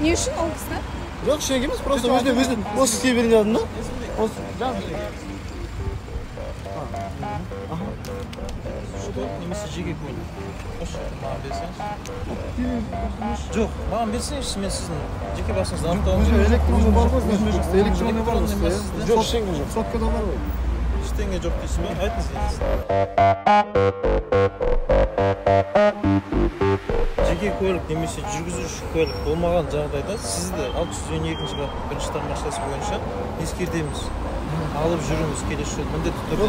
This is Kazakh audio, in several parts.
Ne үшін ол кісі? Жоқ, шек емес, просто өзіне осы кісіге берген жадым да. Осы жазып шек. Немесе жеке көлік. Маған берсеңіз. Жоқ, маған берсеңіз, мен сіздің жеке басыңызды анықтауым керек. Электронды бар ғой, электронды бар ғой. Жоқ, ештеңе жоқ. Соткада бар ғой. Ештеңе жоқ дейсіз бе? Айтыңыз енді. Жеке көлік немесе жүргізуші көлік болмаған жағдайда сізді 612-ші баптың бірінші тармақшасы бойынша ескертеміз. Алып жүріңіз келесі жолы міндетті түрде.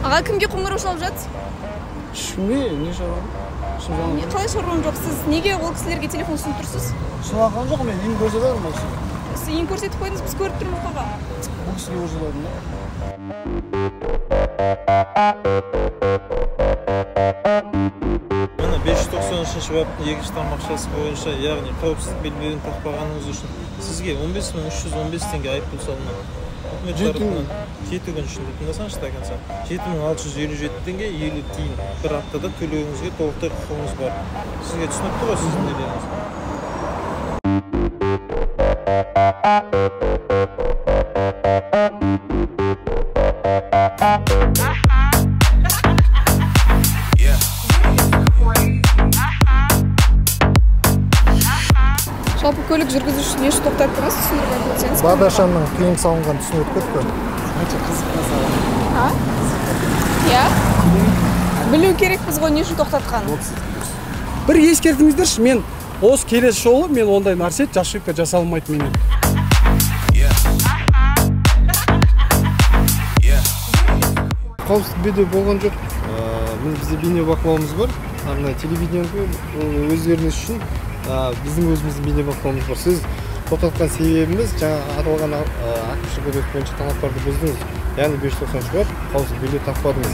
Аға, кімге қоңырау шалып жатсыз? Шүме, не шағам? Қалай шаруам жоқ? Сіз неге ол кісілерге телефон ұсынып тұрсыз? Шылаған жоқ, мен ең көрсетемін осы. Сіз ең көрсетіп қойдыңыз, біз көріп тұрмыз аға. Бұл кісіге көрсетемін да. Міне 593-ші баптың 2-ші тармақшасы бойынша, яғни қауіпсіздік белбеуін тақпағаныңыз үшін сізге 15.315 теңге айыппұл салынады. Үкімет тарапынан 7 күн ішінде тыңдасаңшы стаканса 7657 теңге 50 тиын бір аптада төлеуіңізге толықтай құқығыңыз бар. Сізге түсінікті ғой сіздің недеріңіз? Жалпы көлік жүргізушісі не үшін тоқтаттыңыз? Түсіндіріп айтып өтсеңіз. Бағдаршамның тыйым салынған түсін өтіп кетті. Қанша қызық мысалы. Иә? Білу керекпіз ғой не үшін тоқтатқан. Бір ескертіңіздерші, мен осы келесі жолы мен ондай нәрсе ошибка жасалмайды менен. Қауіпсіздік бедеу болған жоқ. Бізде бейне бақылауымыз бар. Арнайы телевидениеге өздеріңіз үшін біздің өзіміздің бейне бақылауымыз бар. Сіз тоқтатқан себебіміз жаңа аталған әкімшілік кодекс бойынша талаптарды бұздыңыз. Яғни 593 бап қауіпсіздік белбеу тақпадыңыз.